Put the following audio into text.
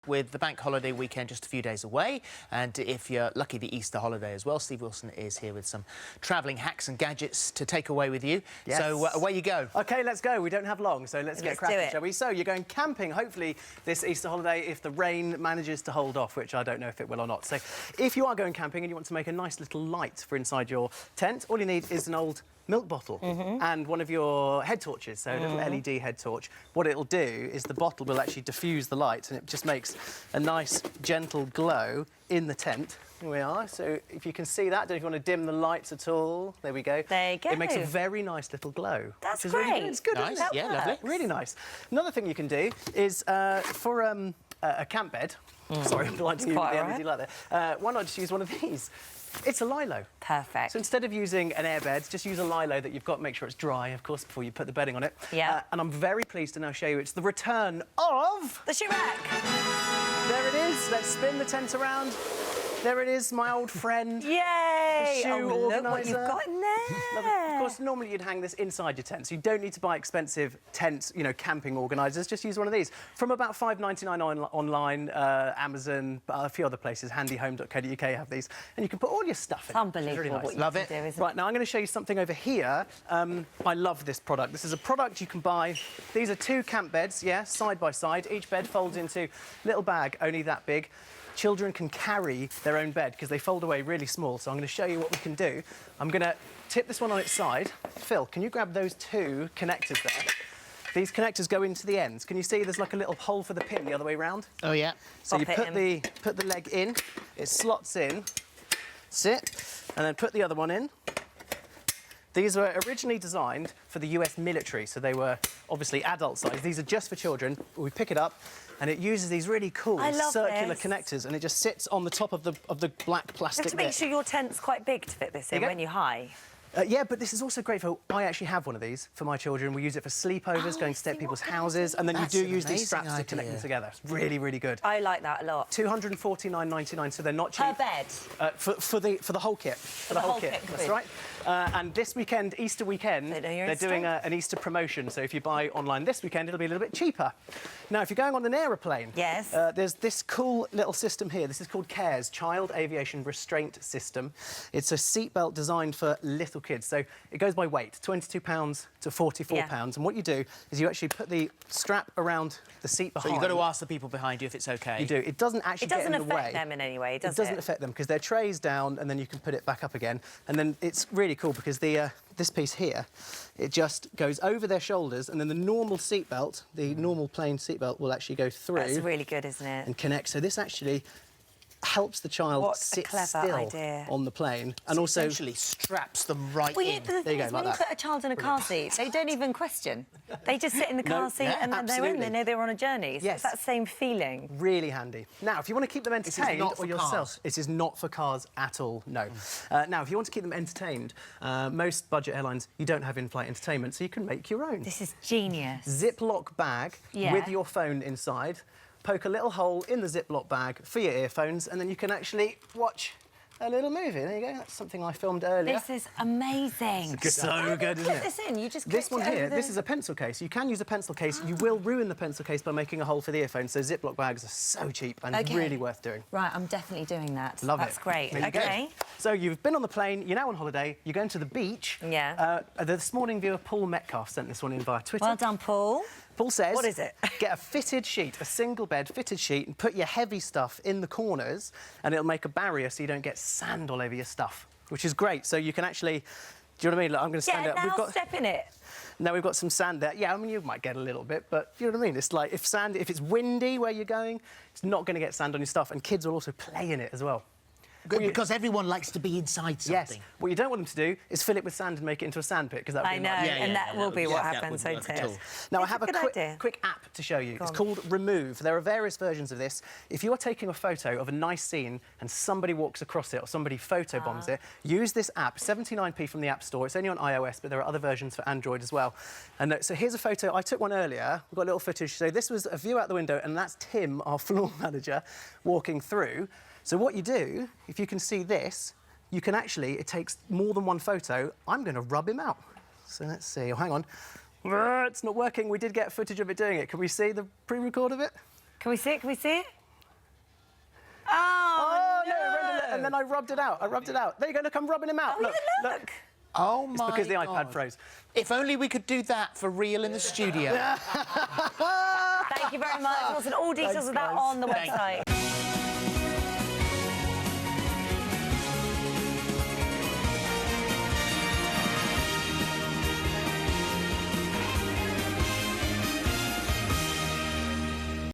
With the bank holiday weekend just a few days away, and if you're lucky, the Easter holiday as well. Steve Wilson is here with some travelling hacks and gadgets to take away with you. Yes. So away you go. OK, let's go. We don't have long, so let's get cracking, shall we? So you're going camping, hopefully, this Easter holiday, if the rain manages to hold off, which I don't know if it will or not. So if you are going camping and you want to make a nice little light for inside your tent, all you need is an old milk bottle and one of your head torches, so a little LED head torch. What it'll do is the bottle will actually diffuse the light, and it just makes a nice, gentle glow in the tent. Here we are. So if you can see that, don't know if you want to dim the lights at all. There we go. There you go. It makes a very nice little glow. That's which is great. Really good. It's good, nice. isn't it? Yeah, lovely. Really nice. Another thing you can do is for a camp bed. Sorry, I'm blinding you with the LED light there. Why not just use one of these? It's a lilo. Perfect. So instead of using an airbed, just use a lilo that you've got. Make sure it's dry, of course, before you put the bedding on it. Yeah. And I'm very pleased to now show you it's the return of... the shipwreck. There it is. Let's spin the tent around. There it is, my old friend. Yay! The shoe look what you've organiser. got in there. Of course, normally you'd hang this inside your tent, so you don't need to buy expensive tent, camping organisers. Just use one of these. From about $5.99 online, Amazon, a few other places, handyhome.co.uk have these, and you can put all your stuff in. It's unbelievable really nice. what you Love can it. do, isn't Right, now I'm going to show you something over here. I love this product. This is a product you can buy. These are two camp beds, yeah, side by side. Each bed folds into a little bag, only that big. Children can carry their own bed because they fold away really small. So I'm going to show you what we can do. I'm going to tip this one on its side. Phil, can you grab those two connectors there? These connectors go into the ends. Can you see there's like a little hole for the pin the other way round? Oh, yeah. So you put the leg in, it slots in, sit, and then put the other one in. These were originally designed for the US military, so they were obviously adult size. These are just for children. We pick it up, and it uses these really cool circular connectors, and it just sits on the top of the black plastic. You have to make sure your tent's quite big to fit this in when you're high. Yeah, but this is also great for... I actually have one of these for my children. We use it for sleepovers, going to stay at people's houses, and then you do use these straps to connect them together. It's really, really good. I like that a lot. $249.99, so they're not cheap. Per bed? For the whole kit. For the whole kit. That's right. And this weekend, Easter weekend, they're doing an Easter promotion. So if you buy online this weekend, it'll be a little bit cheaper. Now, if you're going on an aeroplane, there's this cool little system here. This is called CARES, Child Aviation Restraint System. It's a seatbelt designed for little kids. So it goes by weight, £22 to £44. And what you do is you actually put the strap around the seat behind. So you've got to ask the people behind you if it's OK. You do. It doesn't actually get in the way. It doesn't affect them in any way, does it? It doesn't affect them because their tray's down and then you can put it back up again. And then it's really cool because this piece here, it just goes over their shoulders, and then the normal seatbelt, the normal plain seatbelt, will actually go through. That's really good, isn't it? And connect. So this actually helps the child sit still on the plane, and also essentially straps them right in. The thing is, when you put a child in a car seat, they don't even question. They just sit in the car seat and then they're in. They know they're on a journey. So it's that same feeling. Really handy. Now, if you want to keep them entertained or yourself, it is not for cars at all. No. Now, if you want to keep them entertained, most budget airlines you don't have in-flight entertainment, so you can make your own. This is genius. Ziploc bag with your phone inside. Poke a little hole in the Ziploc bag for your earphones, and then you can actually watch a little movie. There you go. That's something I filmed earlier. This is amazing. So good, isn't it? Put this in. You just this one here. This is a pencil case. You can use a pencil case. You will ruin the pencil case by making a hole for the earphones. So Ziploc bags are so cheap and really worth doing. Right, I'm definitely doing that. Love it. That's great. Okay. So you've been on the plane. You're now on holiday. You're going to the beach. Yeah. This morning, viewer Paul Metcalf sent this one in via Twitter. Well done, Paul. Paul says... What is it? Get a fitted sheet, a single bed fitted sheet, and put your heavy stuff in the corners, and it'll make a barrier so you don't get sand all over your stuff, which is great. So you can actually... Do you know what I mean? Look, I'm going to stand up. Now step in it. Now we've got some sand there. Yeah, I mean, you might get a little bit, but you know what I mean? It's like if it's windy where you're going, it's not going to get sand on your stuff, and kids will also play in it as well. Good, because everyone likes to be inside something. Yes. What you don't want them to do is fill it with sand and make it into a sand pit, because that would be and that will be what happens, won't it? Now, I have a quick app to show you. It's called Remove. There are various versions of this. If you are taking a photo of a nice scene and somebody walks across it or somebody photobombs it, use this app, 79p from the App Store. It's only on iOS, but there are other versions for Android as well. And so here's a photo. I took one earlier. We've got a little footage. So this was a view out the window, and that's Tim, our floor manager, walking through. So what you do, if you can see this, you can actually, it takes more than one photo. I'm going to rub him out. So let's see. Oh, hang on. It's not working. We did get footage of it doing it. Can we see the pre-record of it? Can we see it? Can we see it? Oh, no, it rendered it, and then I rubbed it out. There you go, look, I'm rubbing him out. Oh, look. Oh, my God. It's because the iPad froze. If only we could do that for real in the studio. Thank you very much. All details of that on the website.